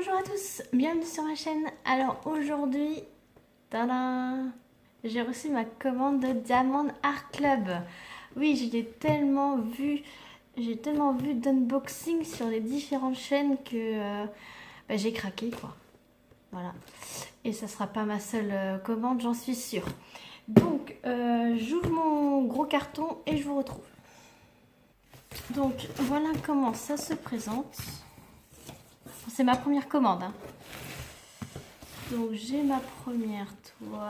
Bonjour à tous, bienvenue sur ma chaîne. Alors aujourd'hui, tadam, j'ai reçu ma commande de Diamond Art Club. Oui, j'ai tellement vu d'unboxing sur les différentes chaînes que j'ai craqué quoi. Voilà. Et ça sera pas ma seule commande, j'en suis sûre. Donc, j'ouvre mon gros carton et je vous retrouve. Donc, voilà comment ça se présente. C'est ma première commande. Hein. Donc, j'ai ma première toile.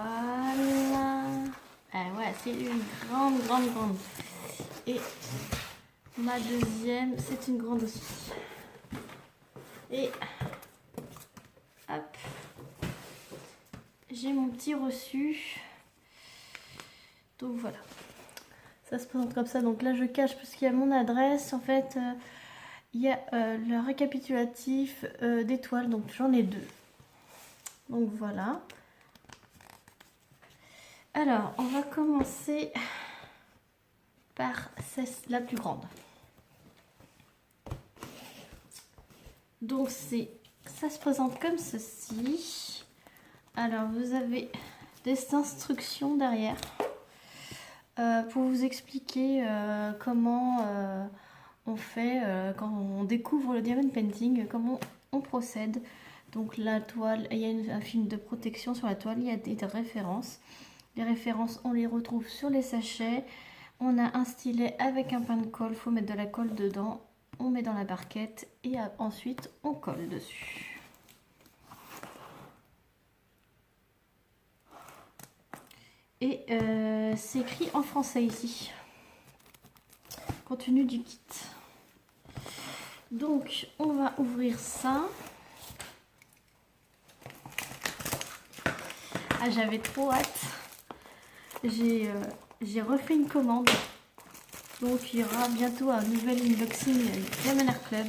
Ah ouais, c'est une grande. Et ma deuxième, c'est une grande aussi. Et hop, j'ai mon petit reçu. Donc voilà, ça se présente comme ça. Donc là, je cache parce qu'il y a mon adresse. En fait, il y a le récapitulatif des toiles. Donc j'en ai deux. Donc voilà. Alors, on va commencer par la plus grande. Donc ça se présente comme ceci. Alors vous avez des instructions derrière pour vous expliquer comment on fait quand on découvre le diamond painting, comment on procède. Donc la toile, il y a un film de protection sur la toile, il y a des références. Les références, on les retrouve sur les sachets. On a un stylet avec un pain de colle, il faut mettre de la colle dedans. On met dans la barquette et ensuite on colle dessus. Et c'est écrit en français ici. Contenu du kit. Donc on va ouvrir ça. Ah, j'avais trop hâte. J'ai refait une commande. Donc il y aura bientôt un nouvel unboxing Diamond Art Club.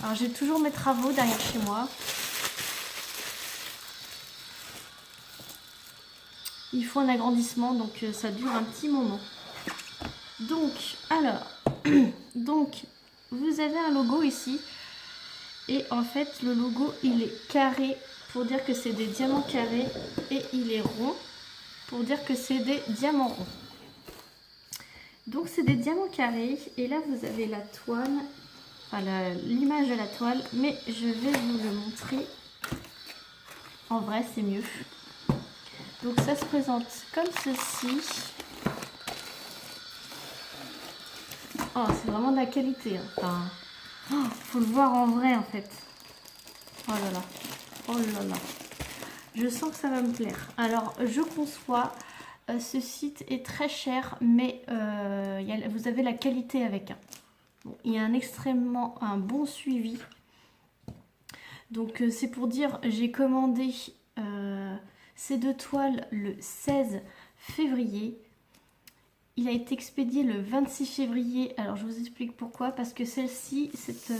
Alors j'ai toujours mes travaux derrière chez moi. Il faut un agrandissement, donc ça dure un petit moment. Donc, alors, donc vous avez un logo ici. Et en fait, le logo, il est carré pour dire que c'est des diamants carrés. Et il est rond pour dire que c'est des diamants ronds. Donc, c'est des diamants carrés. Et là, vous avez la toile, enfin l'image de la toile. Mais je vais vous le montrer. En vrai, c'est mieux. Donc ça se présente comme ceci. Oh, c'est vraiment de la qualité. Hein. Enfin, oh, faut le voir en vrai en fait. Oh là là. Oh là là. Je sens que ça va me plaire. Alors, je conçois. Ce site est très cher, mais vous avez la qualité avec. Hein. Bon, il y a un bon suivi. Donc c'est pour dire, j'ai commandé ces deux toiles le 16 février. Il a été expédié le 26 février. Alors je vous explique pourquoi. Parce que cette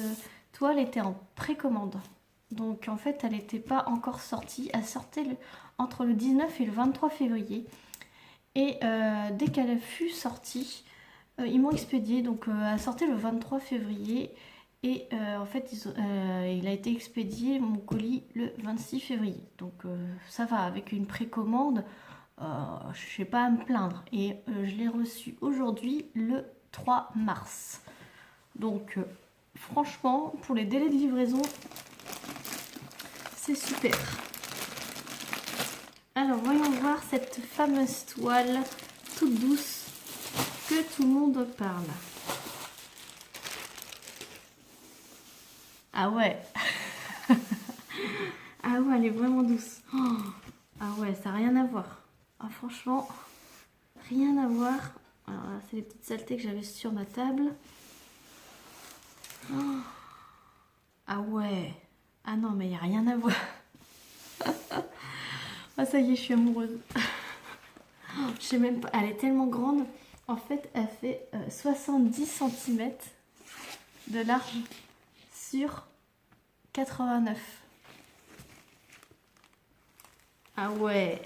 toile était en précommande. Donc en fait elle n'était pas encore sortie. Elle sortait entre le 19 et le 23 février. Et dès qu'elle fut sortie, ils m'ont expédié. Donc elle sortait le 23 février. Et en fait, il a été expédié, mon colis, le 26 février. Donc ça va, avec une précommande, je n'ai pas à me plaindre. Et je l'ai reçu aujourd'hui, le 3 mars. Donc franchement, pour les délais de livraison, c'est super. Alors, voyons voir cette fameuse toile toute douce que tout le monde parle. Ah ouais. Ah ouais, elle est vraiment douce. Oh. Ah ouais, ça n'a rien à voir. Ah franchement, rien à voir. Alors là, c'est les petites saletés que j'avais sur ma table. Oh. Ah ouais. Ah non, mais il n'y a rien à voir. Ah ça y est, je suis amoureuse. Je sais même pas, elle est tellement grande. En fait, elle fait 70 cm de large sur 89. Ah ouais.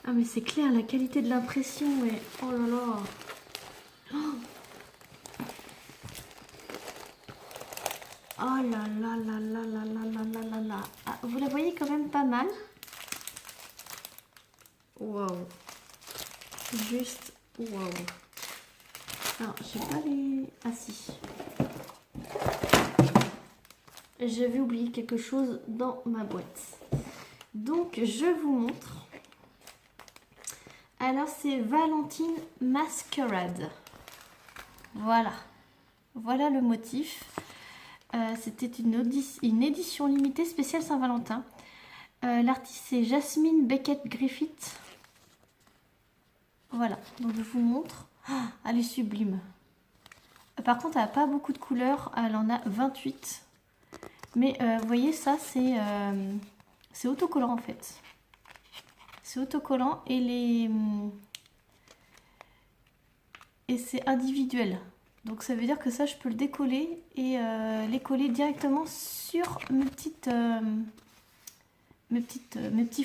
Ah mais c'est clair, la qualité de l'impression est... Oh là là. Oh là là là là là là là là là là. Ah, vous la voyez quand même pas mal. Waouh. Juste waouh. Alors, je sais pas les... Ah si. J'avais oublié quelque chose dans ma boîte. Donc, je vous montre. Alors, c'est Valentine Masquerade. Voilà. Voilà le motif. C'était une édition limitée spéciale Saint-Valentin. L'artiste, c'est Jasmine Beckett Griffith. Voilà. Donc, je vous montre. Ah, elle est sublime. Par contre, elle n'a pas beaucoup de couleurs. Elle en a 28. Mais vous voyez, ça, c'est autocollant en fait. C'est autocollant et c'est individuel. Donc ça veut dire que ça, je peux le décoller et les coller directement sur mes petits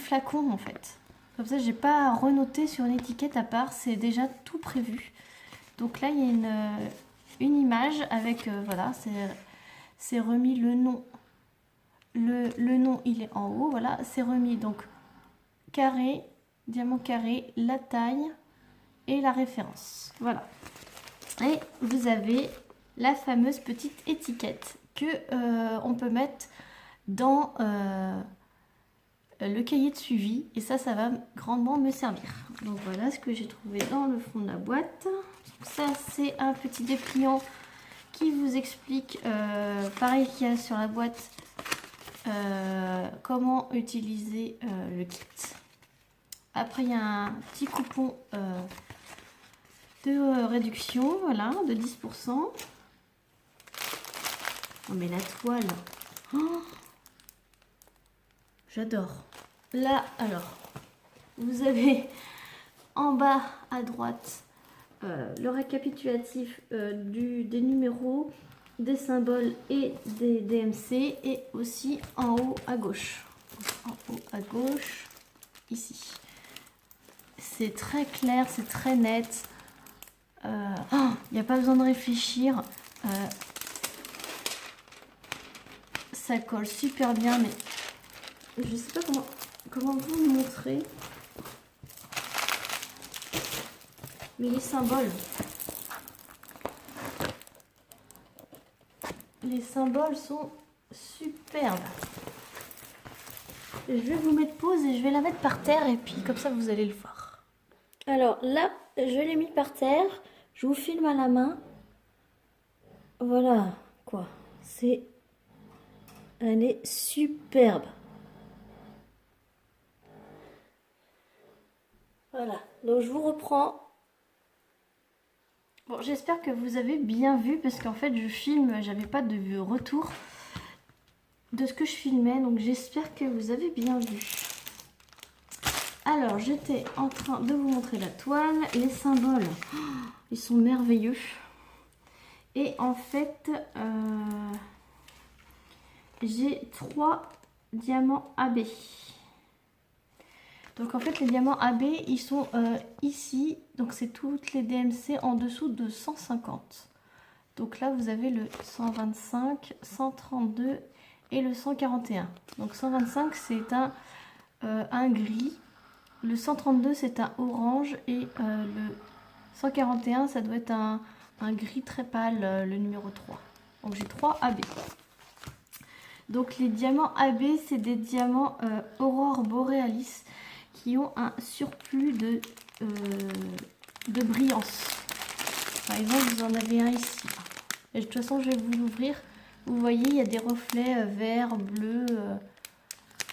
flacons en fait. Comme ça, j'ai pas à renoter sur une étiquette à part. C'est déjà tout prévu. Donc là, il y a une image avec, voilà, c'est remis le nom. Le nom, il est en haut, voilà, c'est remis donc carré, diamant carré, la taille et la référence. Voilà. Et vous avez la fameuse petite étiquette que on peut mettre dans le cahier de suivi. Et ça va grandement me servir. Donc voilà ce que j'ai trouvé dans le fond de la boîte. Donc ça, c'est un petit dépliant qui vous explique, pareil qu'il y a sur la boîte, comment utiliser le kit. Après, il y a un petit coupon de réduction, voilà, de 10%. Oh, mais la toile, oh, j'adore. Là, alors, vous avez en bas à droite le récapitulatif des numéros, des symboles et des DMC, et aussi en haut à gauche. En haut à gauche, ici. C'est très clair, c'est très net. Il n'y a pas besoin de réfléchir. Ça colle super bien, mais je sais pas comment vous le montrer. Mais les symboles. Les symboles sont superbes. Je vais vous mettre pause et je vais la mettre par terre et puis comme ça vous allez le voir. Alors là, je l'ai mis par terre. Je vous filme à la main. Voilà quoi. Elle est superbe. Voilà. Donc je vous reprends. Bon, j'espère que vous avez bien vu parce qu'en fait je filme, j'avais pas de retour de ce que je filmais, donc j'espère que vous avez bien vu. Alors j'étais en train de vous montrer la toile, les symboles, oh, ils sont merveilleux. Et en fait, j'ai 3 diamants AB. Donc en fait les diamants AB ils sont ici, donc c'est toutes les DMC en dessous de 150. Donc là vous avez le 125, 132 et le 141. Donc 125 c'est un gris, le 132 c'est un orange et le 141 ça doit être un gris très pâle, le numéro 3. Donc j'ai 3 AB. Donc les diamants AB c'est des diamants Aurore Borealis qui ont un surplus de brillance. Par exemple, vous en avez un ici. Et de toute façon, je vais vous l'ouvrir. Vous voyez, il y a des reflets verts, bleus.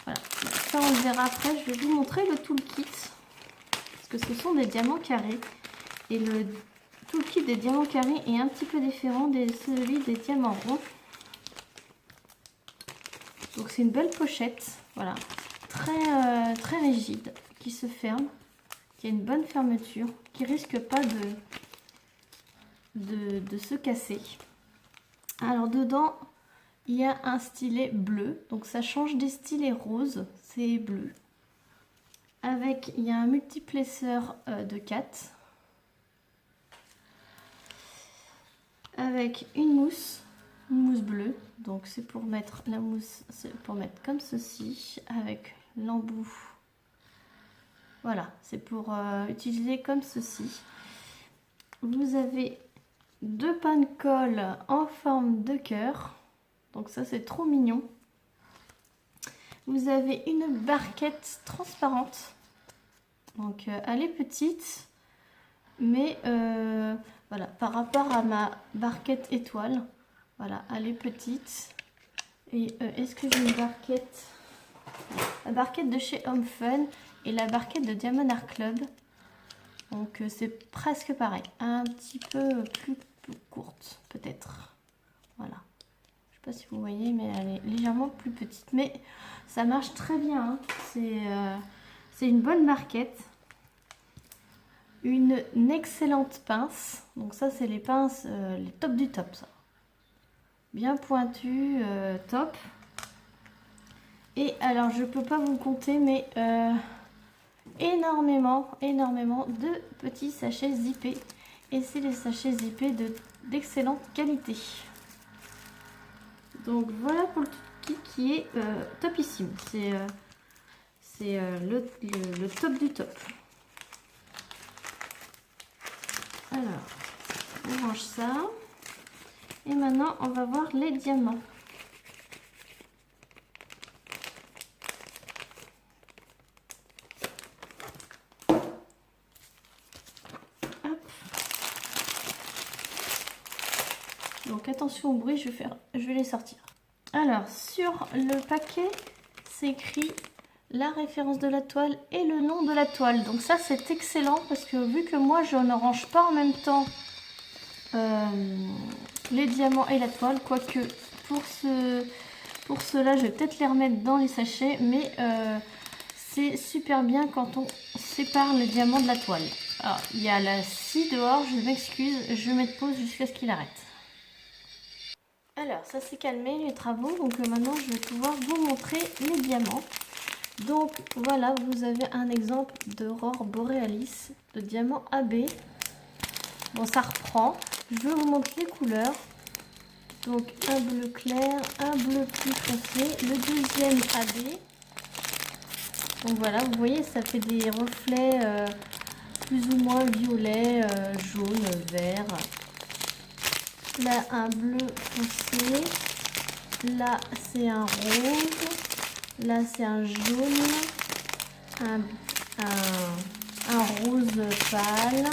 Voilà. Ça, on le verra après. Je vais vous montrer le toolkit. Parce que ce sont des diamants carrés. Et le toolkit des diamants carrés est un petit peu différent de celui des diamants ronds. Donc, c'est une belle pochette. Voilà. Très rigide, qui se ferme, qui a une bonne fermeture, qui risque pas de se casser. Alors dedans il y a un stylet bleu, donc ça change des stylets roses, c'est bleu. Avec, il y a un multiplesseur de 4 avec une mousse une mousse bleue. Donc c'est pour mettre la mousse, c'est pour mettre comme ceci avec l'embout. Voilà, c'est pour utiliser comme ceci. Vous avez 2 pains de colle en forme de cœur. Donc ça c'est trop mignon. Vous avez une barquette transparente. Donc elle est petite. Mais voilà, par rapport à ma barquette étoile. Voilà, elle est petite. Et est-ce que j'ai une barquette? La barquette de chez Home Fun et la barquette de Diamond Art Club. Donc c'est presque pareil. Un petit peu plus courte peut-être. Voilà. Je sais pas si vous voyez, mais elle est légèrement plus petite. Mais ça marche très bien. Hein. C'est une bonne barquette. Une excellente pince. Donc ça c'est les pinces, les top du top ça. Bien pointu, top. Et alors je peux pas vous le compter, mais énormément de petits sachets zippés. Et c'est les sachets zippés d'excellente qualité. Donc voilà pour le kit qui est topissime. C'est le top du top. Alors, on range ça. Et maintenant, on va voir les diamants. Hop. Donc attention au bruit, je vais les sortir. Alors, sur le paquet, c'est écrit la référence de la toile et le nom de la toile. Donc ça, c'est excellent parce que vu que moi, je ne range pas en même temps les diamants et la toile, quoique pour cela je vais peut-être les remettre dans les sachets, mais c'est super bien quand on sépare le diamant de la toile. Alors il y a la scie dehors, je m'excuse, je vais mettre pause jusqu'à ce qu'il arrête. Alors ça s'est calmé les travaux, donc maintenant je vais pouvoir vous montrer les diamants. Donc voilà, vous avez un exemple d'Aurore Borealis, de diamant AB. Bon, ça reprend. Je vous montre les couleurs. Donc un bleu clair, un bleu plus foncé, le deuxième AB. Donc voilà, vous voyez, ça fait des reflets plus ou moins violet, jaune, vert. Là, un bleu foncé. Là, c'est un rose. Là, c'est un jaune. Un rose pâle.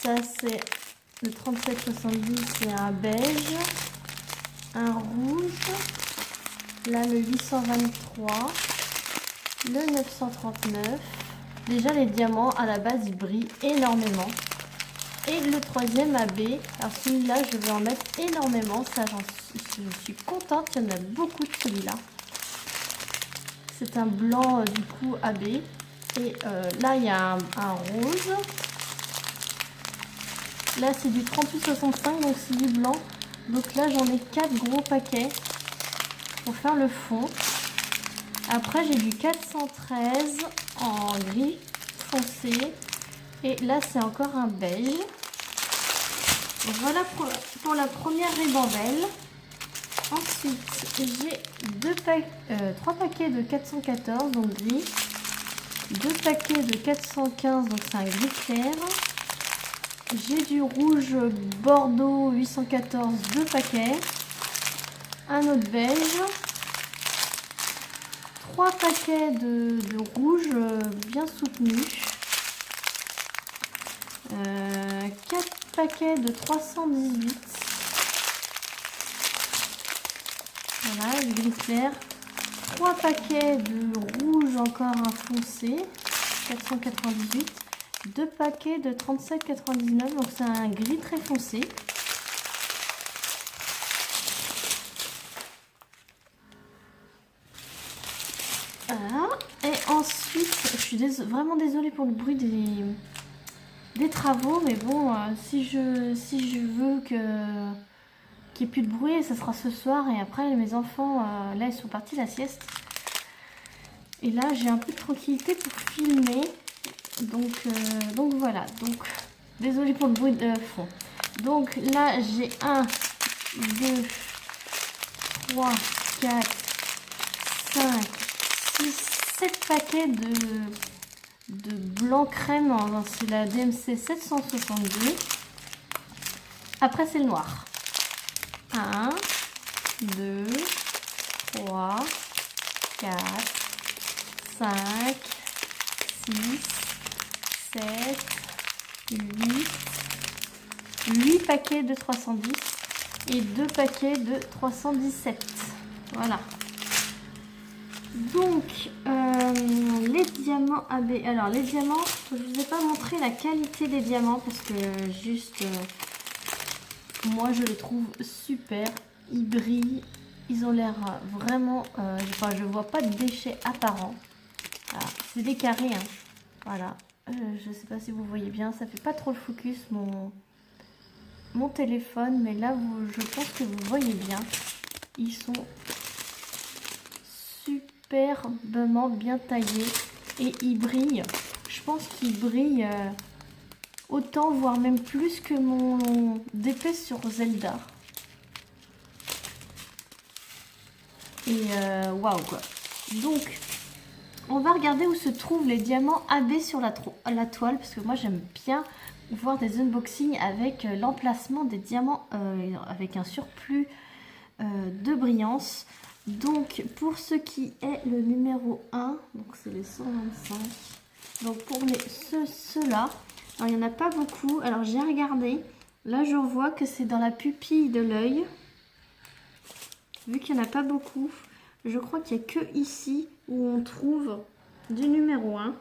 Ça, c'est le 3770, c'est un beige. Un rouge. Là, le 823. Le 939. Déjà, les diamants, à la base, ils brillent énormément. Et le troisième AB. Alors, celui-là, je vais en mettre énormément. Ça, je suis contente. Il y en a beaucoup de celui-là. C'est un blanc, du coup, AB. Et là, il y a un rose. Là, c'est du 3865, donc c'est du blanc. Donc là, j'en ai 4 gros paquets pour faire le fond. Après, j'ai du 413 en gris foncé. Et là, c'est encore un beige. Donc voilà pour la première ribambelle. Ensuite, j'ai 3 paquets de 414, donc gris. 2 paquets de 415, donc c'est un gris clair. J'ai du rouge bordeaux 814, 2 paquets. Un autre beige. 3 paquets de rouge bien soutenu. 4 paquets de 318. Voilà, le gris clair. 3 paquets de rouge encore un foncé, 498. 2 paquets de 37,99, donc c'est un gris très foncé. Voilà. Et ensuite, je suis vraiment désolée pour le bruit des travaux, mais bon, si je veux qu'il n'y ait plus de bruit, ça sera ce soir. Et après, mes enfants, là, ils sont partis la sieste. Et là, j'ai un peu de tranquillité pour filmer. Donc voilà. Donc, désolée pour le bruit de fond. Donc là, j'ai 2, 3, 4, 5, 6, 7 paquets de blanc crème. C'est la DMC 762. Après, c'est le noir. 1, 2, 3, 4, 5, 6, 7, 8 paquets de 310 et 2 paquets de 317. Voilà. Donc, les diamants AB. Alors, les diamants, je ne vous ai pas montré la qualité des diamants parce que juste, moi, je les trouve super. Ils brillent. Ils ont l'air vraiment... enfin, je ne vois pas de déchets apparents. C'est des carrés. Hein. Voilà. Je ne sais pas si vous voyez bien. Ça fait pas trop le focus, mon téléphone. Mais là, je pense que vous voyez bien. Ils sont superbement bien taillés. Et ils brillent. Je pense qu'ils brillent autant, voire même plus que mon DP sur Zelda. Et waouh quoi. Donc, on va regarder où se trouvent les diamants AB sur la toile. Parce que moi, j'aime bien voir des unboxings avec l'emplacement des diamants avec un surplus de brillance. Donc, pour ce qui est le numéro 1, donc c'est les 125. Donc, pour ceux-là, il n'y en a pas beaucoup. Alors, j'ai regardé. Là, je vois que c'est dans la pupille de l'œil. Vu qu'il n'y en a pas beaucoup, je crois qu'il n'y a que ici où on trouve du numéro 1.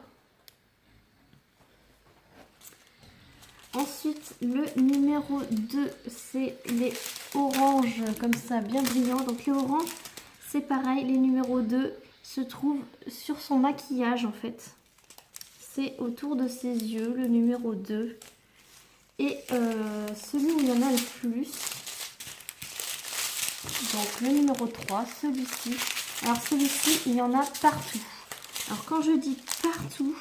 Ensuite, le numéro 2, c'est les oranges comme ça, bien brillants. Donc les oranges, c'est pareil. Les numéros 2 se trouvent sur son maquillage en fait. C'est autour de ses yeux, le numéro 2. Et celui où il y en a le plus... Donc le numéro 3, celui-ci. Alors celui-ci, il y en a partout. Alors quand je dis partout,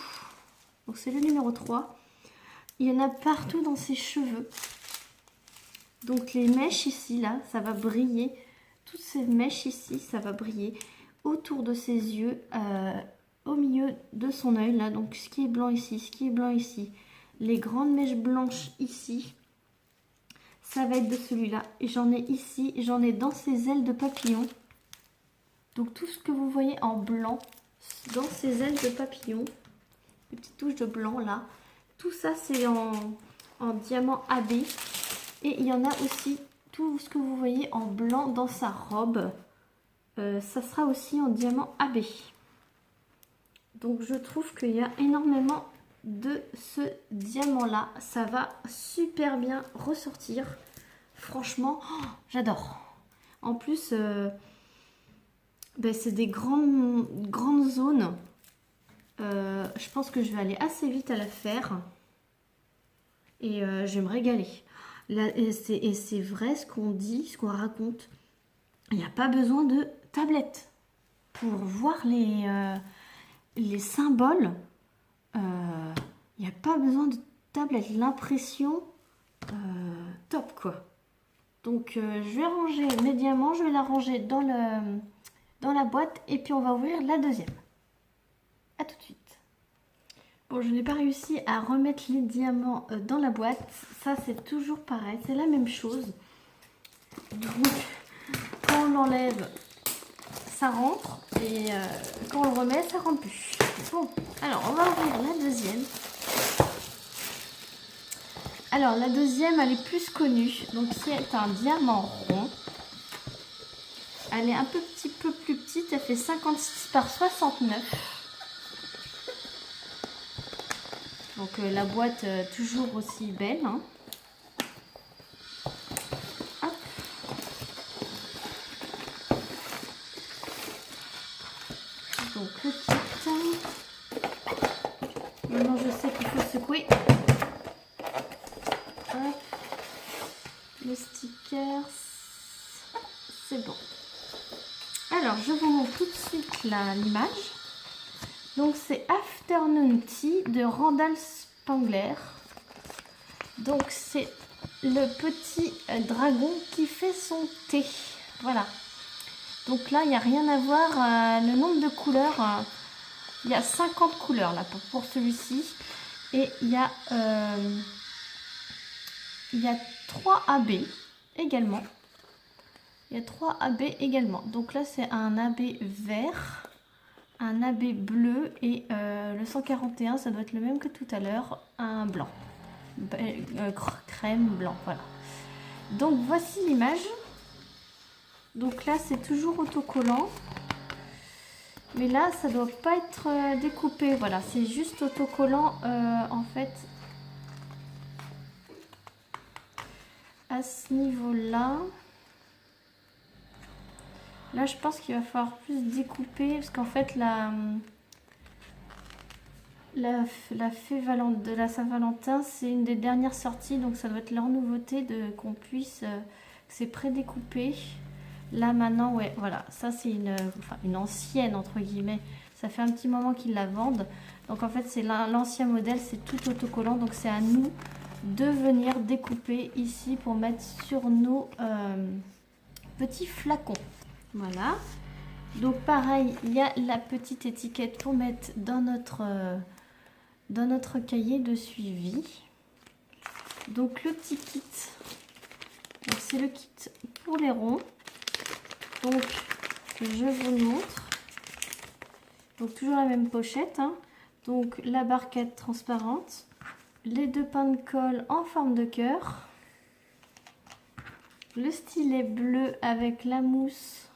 donc c'est le numéro 3, il y en a partout dans ses cheveux. Donc les mèches ici, là, ça va briller. Toutes ces mèches ici, ça va briller autour de ses yeux, au milieu de son œil, là. Donc ce qui est blanc ici, ce qui est blanc ici. Les grandes mèches blanches ici. Ça va être de celui-là. Et j'en ai ici, j'en ai dans ses ailes de papillon. Donc tout ce que vous voyez en blanc, dans ses ailes de papillon, les petites touches de blanc là, tout ça c'est en diamant AB. Et il y en a aussi tout ce que vous voyez en blanc dans sa robe. Ça sera aussi en diamant AB. Donc je trouve qu'il y a énormément de ce diamant là. Ça va super bien ressortir. Franchement, oh, j'adore. En plus, c'est des grandes zones. Je pense que je vais aller assez vite à la faire. Et je vais me régaler. Là, et c'est vrai ce qu'on dit, ce qu'on raconte. Il n'y a pas besoin de tablette pour voir les symboles. Il n'y a pas besoin de tablette. L'impression, top quoi. Donc je vais ranger mes diamants, je vais la ranger dans la boîte et puis on va ouvrir la deuxième. A tout de suite. Bon, je n'ai pas réussi à remettre les diamants dans la boîte. Ça, c'est toujours pareil, c'est la même chose. Donc, quand on l'enlève, ça rentre et quand on le remet, ça rentre plus. Bon, alors on va ouvrir la deuxième. Alors, la deuxième, elle est plus connue. Donc, c'est un diamant rond. Elle est un petit peu plus petite. Elle fait 56 par 69. Donc, la boîte, toujours aussi belle. Hein. Hop. Donc, petite. Maintenant, je sais qu'il faut secouer. Hop. Le sticker, c'est bon. Alors, je vous montre tout de suite l'image. Donc, c'est Afternoon Tea de Randall Spangler. Donc, c'est le petit dragon qui fait son thé. Voilà. Donc là, il n'y a rien à voir. Le nombre de couleurs, il y a 50 couleurs là pour celui-ci. Et il y a 3 AB également. Il y a 3 AB également. Donc là, c'est un AB vert, un AB bleu et le 141, ça doit être le même que tout à l'heure, un blanc. Crème blanc, voilà. Donc voici l'image. Donc là, c'est toujours autocollant. Mais là, ça doit pas être découpé. Voilà, c'est juste autocollant en fait. À ce niveau-là. Là, je pense qu'il va falloir plus découper. Parce qu'en fait, la fée de la Saint-Valentin, c'est une des dernières sorties. Donc ça doit être leur nouveauté qu'on puisse... que c'est pré-découpé. Là maintenant, ouais, voilà, ça c'est une ancienne entre guillemets. Ça fait un petit moment qu'ils la vendent. Donc en fait, c'est l'ancien modèle, c'est tout autocollant. Donc c'est à nous de venir découper ici pour mettre sur nos petits flacons. Voilà. Donc pareil, il y a la petite étiquette pour mettre dans notre cahier de suivi. Donc le petit kit, c'est le kit pour les ronds. Donc, je vous le montre. Donc, toujours la même pochette. Hein. Donc, la barquette transparente. Les 2 pains de colle en forme de cœur. Le stylet bleu avec la mousse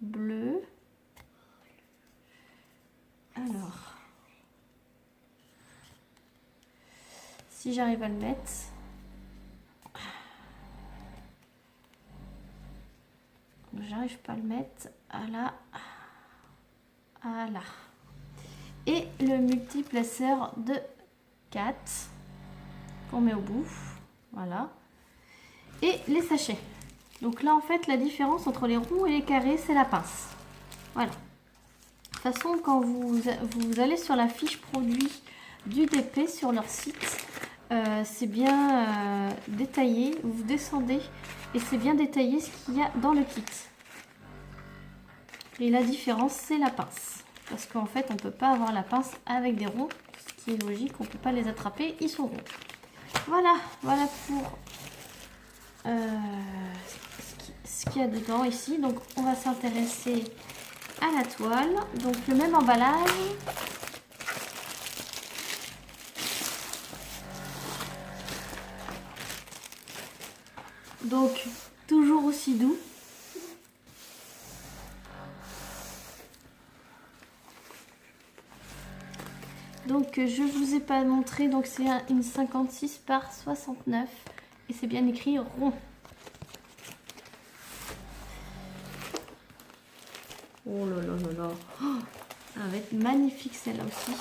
bleue. Alors, si j'arrive à le mettre... J'arrive pas à le mettre à là. Et le multiplaceur de 4 qu'on met au bout. Voilà. Et les sachets. Donc là, en fait, la différence entre les ronds et les carrés, c'est la pince. Voilà. De toute façon, quand vous allez sur la fiche produit du DP sur leur site, c'est bien détaillé. Vous descendez et c'est bien détaillé ce qu'il y a dans le kit. Et la différence, c'est la pince. Parce qu'en fait, on ne peut pas avoir la pince avec des ronds. Ce qui est logique, on ne peut pas les attraper, ils sont ronds. Voilà, voilà pour ce qu'il y a dedans ici. Donc, on va s'intéresser à la toile. Donc, le même emballage. Donc, toujours aussi doux. Donc, je vous ai pas montré. Donc, c'est une 56 par 69. Et c'est bien écrit rond. Oh là là là là. Oh, ça va être magnifique celle-là aussi.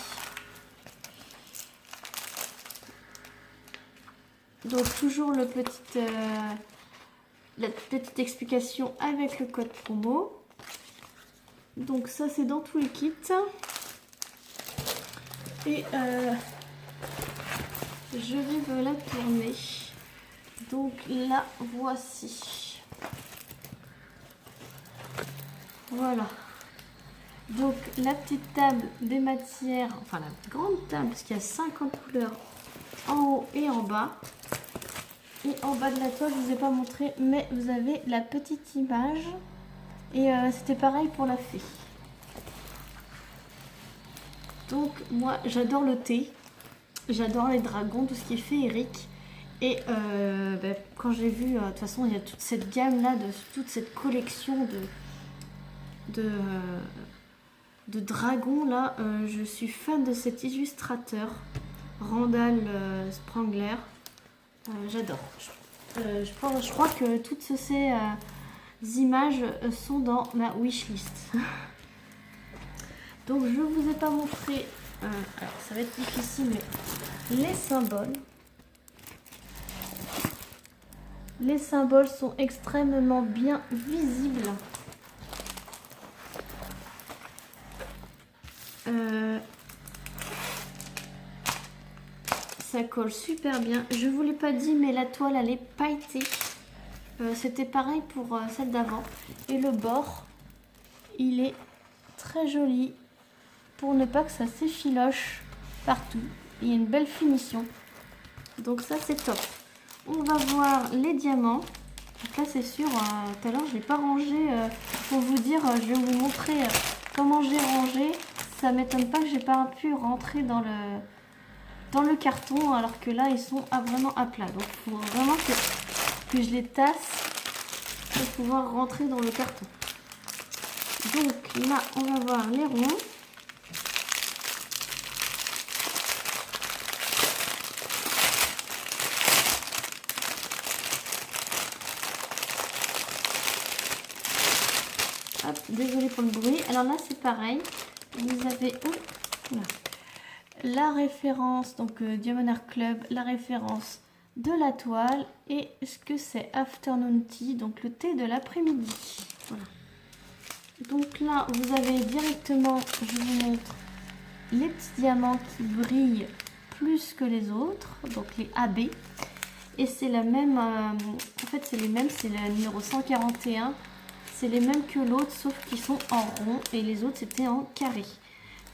Donc, toujours la petite explication avec le code promo. Donc, ça, c'est dans tous les kits. Et je vais vous la tourner. Donc, la voici. Voilà. Donc, la petite table des matières, enfin la grande table, parce qu'il y a 50 couleurs en haut et en bas. Et en bas de la toile, je ne vous ai pas montré, mais vous avez la petite image. Et c'était pareil pour la fée. Donc, moi, j'adore le thé. J'adore les dragons, tout ce qui est féerique. Et quand j'ai vu, de toute façon, il y a toute cette gamme-là, toute cette collection de dragons, là. Je suis fan de cet illustrateur, Randall Sprangler. J'adore. Je crois que toutes ces images sont dans ma wishlist. Donc je vous ai pas montré, alors ça va être difficile, mais les symboles. Les symboles sont extrêmement bien visibles. Ça ça colle super bien. Je vous l'ai pas dit, mais la toile elle est pailletée. C'était pareil pour celle d'avant. Et le bord, il est très joli pour ne pas que ça s'effiloche partout. Il y a une belle finition. Donc ça c'est top. On va voir les diamants. Donc là c'est sûr, tout à l'heure je n'ai pas rangé. Pour vous dire, je vais vous montrer comment j'ai rangé. Ça m'étonne pas que j'ai pas pu rentrer dans le carton, alors que là ils sont vraiment à plat. Donc il faut vraiment que je les tasse pour pouvoir rentrer dans le carton. Donc là on va voir les ronds. Hop, désolée pour le bruit. Alors là c'est pareil. Vous avez la référence, donc Diamond Art Club, la référence de la toile et ce que c'est Afternoon Tea, donc le thé de l'après-midi. Voilà. Donc là vous avez directement, je vous montre les petits diamants qui brillent plus que les autres, donc les AB. Et c'est la même, en fait c'est les mêmes, c'est le numéro 141. C'est les mêmes que l'autre, sauf qu'ils sont en rond et les autres c'était en carré.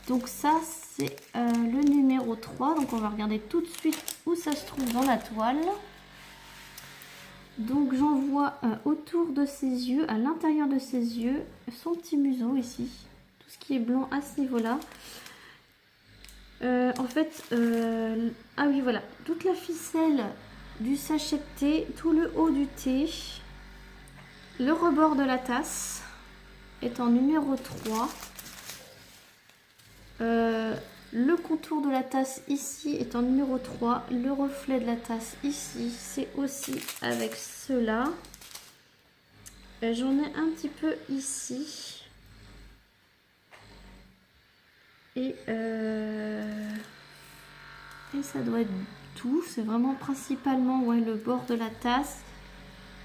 Donc ça c'est le numéro 3. Donc on va regarder tout de suite où ça se trouve dans la toile. Donc j'en vois autour de ses yeux, à l'intérieur de ses yeux, son petit museau ici. Tout ce qui est blanc à ce niveau-là. En fait, ah oui voilà, toute la ficelle du sachet de thé, tout le haut du thé. Le rebord de la tasse est en numéro 3. Le contour de la tasse ici est en numéro 3. Le reflet de la tasse ici, c'est aussi avec cela. J'en ai un petit peu ici. Et ça doit être tout. C'est vraiment principalement ouais, le bord de la tasse.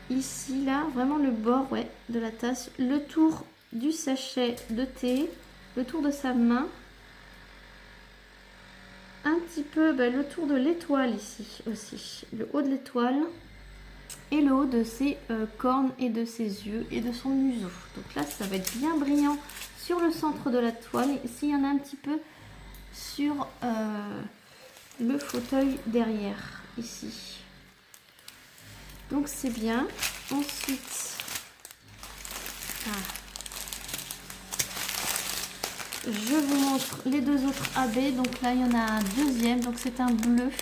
Ici, là, vraiment le bord ouais, de la tasse, le tour du sachet de thé, le tour de sa main, un petit peu le tour de l'étoile ici aussi, le haut de l'étoile et le haut de ses cornes et de ses yeux et de son museau. Donc là, ça va être bien brillant sur le centre de la toile et s'il y en a un petit peu sur le fauteuil derrière ici. Donc c'est bien. Ensuite, je vous montre les deux autres AB. Donc là, il y en a un deuxième. Donc c'est un bleu,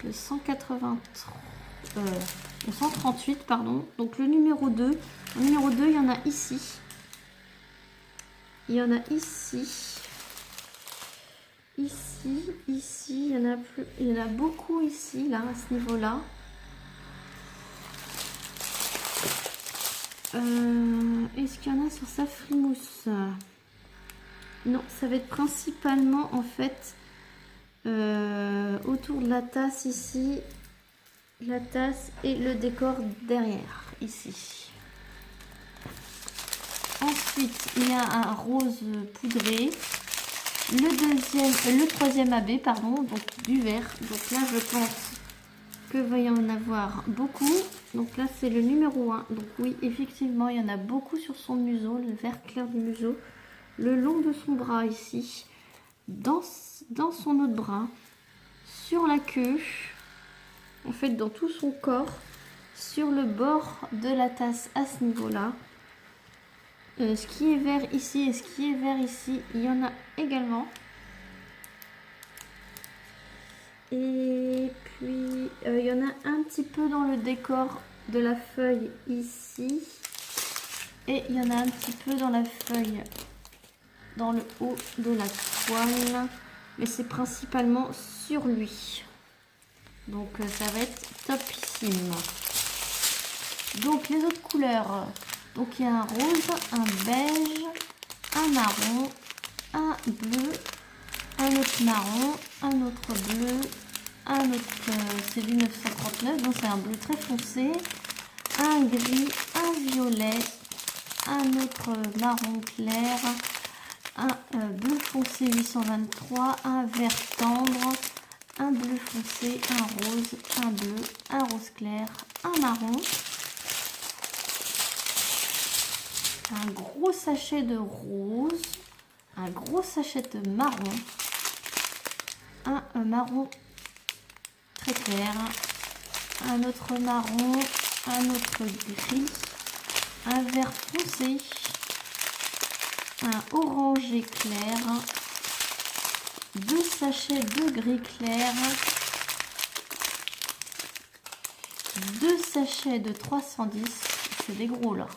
le 138, pardon. Donc le numéro 2. Le numéro 2, il y en a ici. Il y en a ici. Ici, ici. Il y en a plus. Il y en a beaucoup ici, là, à ce niveau-là. Est-ce qu'il y en a sur sa frimousse? Non, ça va être principalement en fait autour de la tasse ici, la tasse et le décor derrière ici. Ensuite, il y a un rose poudré, le troisième AB, pardon, donc du vert. Donc là, je pense que va y en avoir beaucoup. Donc là c'est le numéro 1. Donc oui, effectivement il y en a beaucoup sur son museau, le vert clair du museau, le long de son bras ici, dans son autre bras, sur la queue, en fait dans tout son corps, sur le bord de la tasse à ce niveau là. Ce qui est vert ici et ce qui est vert ici, il y en a également. Et puis il y en a un petit peu dans le décor de la feuille ici. Et il y en a un petit peu dans la feuille, dans le haut de la toile. Mais c'est principalement sur lui. Donc ça va être topissime. Donc les autres couleurs. Donc il y a un rose, un beige, un marron, un bleu, un autre marron, un autre bleu, un autre, c'est du 939, donc c'est un bleu très foncé, un gris, un violet, un autre marron clair, un bleu foncé 823, un vert tendre, un bleu foncé, un rose, un bleu, un rose clair, un marron, un gros sachet de rose, un gros sachet de marron, un marron très clair, un autre marron, un autre gris, un vert foncé, un orangé clair, 2 sachets de gris clair, 2 sachets de 310, c'est des gros là,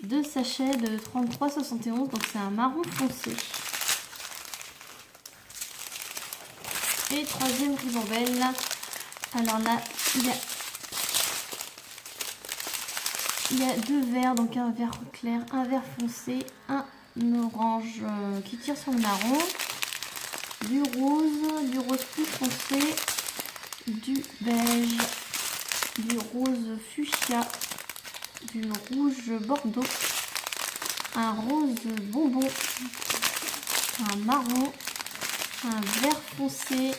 2 sachets de 33,71, donc c'est un marron foncé. Et troisième ribambelle, alors là il y a 2 verts, donc un vert clair, un vert foncé, un orange qui tire sur le marron, du rose plus foncé, du beige, du rose fuchsia, du rouge bordeaux, un rose bonbon, un marron, un vert foncé,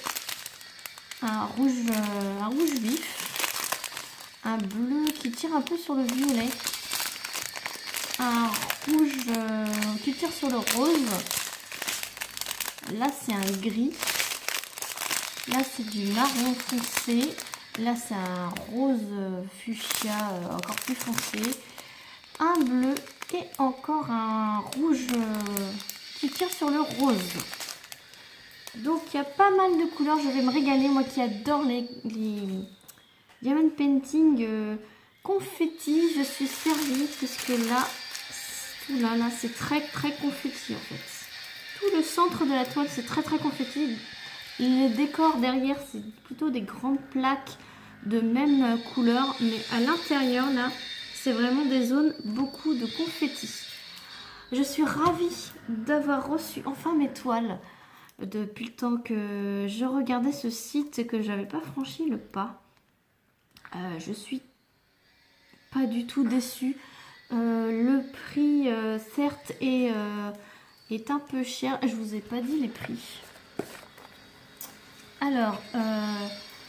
un rouge vif, un bleu qui tire un peu sur le violet, un rouge qui tire sur le rose, là c'est un gris, là c'est du marron foncé, là c'est un rose fuchsia encore plus foncé, un bleu et encore un rouge qui tire sur le rose. Donc il y a pas mal de couleurs, je vais me régaler, moi qui adore les diamond painting confetti, je suis servie puisque là, tout là c'est très confetti en fait. Tout le centre de la toile c'est très confetti. Les décors derrière c'est plutôt des grandes plaques de même couleur, mais à l'intérieur là c'est vraiment des zones beaucoup de confetti. Je suis ravie d'avoir reçu enfin mes toiles. Depuis le temps que je regardais ce site et que j'avais pas franchi le pas, je suis pas du tout déçue. Le prix certes est un peu cher. Je vous ai pas dit les prix. Alors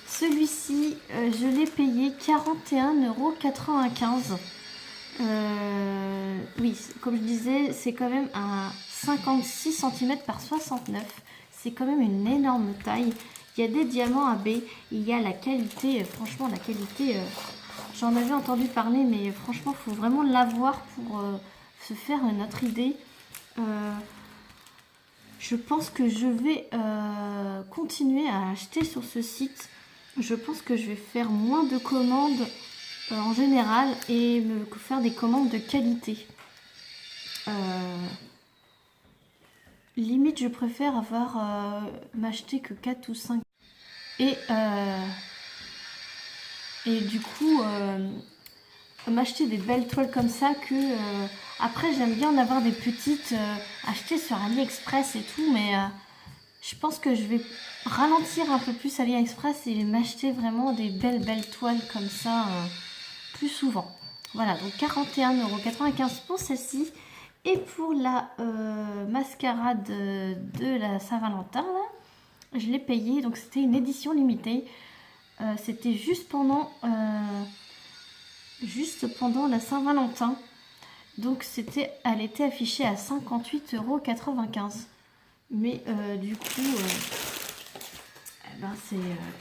celui-ci je l'ai payé 41,95 €. Oui, comme je disais, c'est quand même un 56 cm par 69. C'est quand même une énorme taille. Il y a des diamants AB. Il y a la qualité, franchement la qualité, j'en avais entendu parler, mais franchement il faut vraiment l'avoir pour se faire notre idée. Je pense que je vais continuer à acheter sur ce site. Je pense que je vais faire moins de commandes en général et me faire des commandes de qualité. Limite je préfère m'acheter que 4 ou 5 et du coup m'acheter des belles toiles comme ça que après j'aime bien en avoir des petites achetées sur AliExpress et tout, mais je pense que je vais ralentir un peu plus AliExpress et m'acheter vraiment des belles toiles comme ça plus souvent. Voilà, donc 41,95 € pour celle-ci. Et pour la mascarade de la Saint-Valentin, je l'ai payée, donc c'était une édition limitée. C'était juste pendant la Saint-Valentin. Donc elle était affichée à 58,95 €. Mais du coup,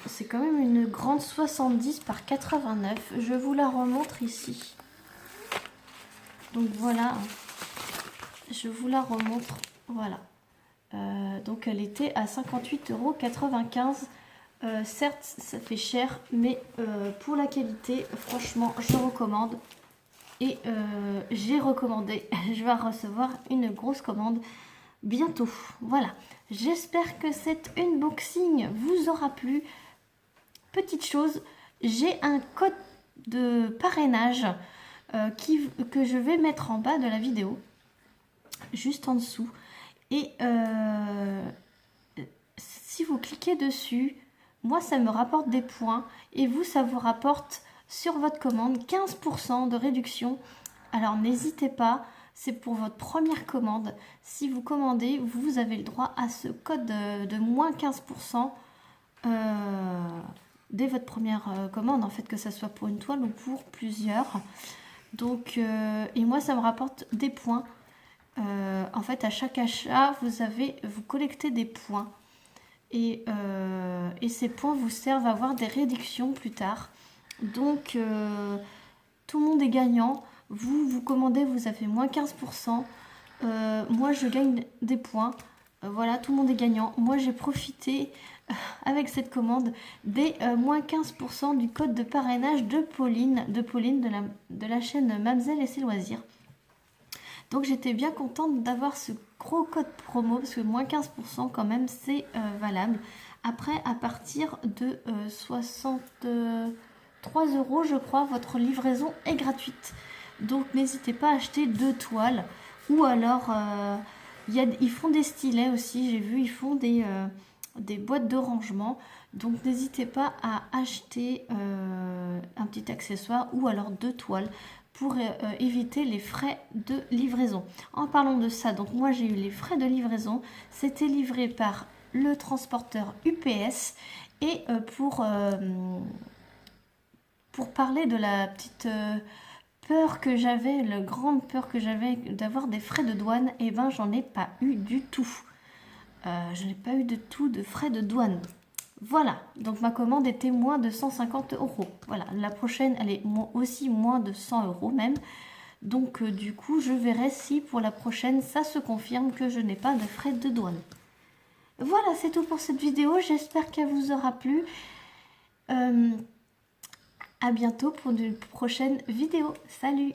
c'est quand même une grande 70 par 89. Je vous la remontre ici. Donc voilà. Je vous la remontre, voilà. Donc elle était à 58,95 €. Certes, ça fait cher, mais pour la qualité, franchement, je recommande. Et j'ai recommandé. Je vais recevoir une grosse commande bientôt. Voilà. J'espère que cet unboxing vous aura plu. Petite chose, j'ai un code de parrainage que je vais mettre en bas de la vidéo. Juste en dessous, et si vous cliquez dessus, moi ça me rapporte des points et vous ça vous rapporte sur votre commande 15% de réduction. Alors n'hésitez pas, c'est pour votre première commande. Si vous commandez, vous avez le droit à ce code de moins 15% dès votre première commande, en fait, que ce soit pour une toile ou pour plusieurs. Donc, et moi, ça me rapporte des points. En fait, à chaque achat, vous collectez des points. Et ces points vous servent à avoir des réductions plus tard. Donc, tout le monde est gagnant. Vous commandez, vous avez moins 15%. Moi, je gagne des points. Voilà, tout le monde est gagnant. Moi, j'ai profité avec cette commande des moins 15% du code de parrainage de Pauline de la chaîne Mamzelle et ses loisirs. Donc j'étais bien contente d'avoir ce gros code promo parce que moins 15% quand même c'est valable. Après à partir de 63 € je crois, votre livraison est gratuite. Donc n'hésitez pas à acheter 2 toiles ou alors ils font des stylets aussi, j'ai vu, ils font des boîtes de rangement. Donc n'hésitez pas à acheter un petit accessoire ou alors 2 toiles pour éviter les frais de livraison. En parlant de ça, donc moi j'ai eu les frais de livraison, c'était livré par le transporteur UPS et pour parler de la petite peur que j'avais, la grande peur que j'avais d'avoir des frais de douane, et ben j'en ai pas eu du tout. Je n'ai pas eu de tout de frais de douane. Voilà, donc ma commande était moins de 150 €. Voilà, la prochaine, elle est aussi moins de 100 € même. Donc du coup, je verrai si pour la prochaine, ça se confirme que je n'ai pas de frais de douane. Voilà, c'est tout pour cette vidéo. J'espère qu'elle vous aura plu. À bientôt pour une prochaine vidéo. Salut!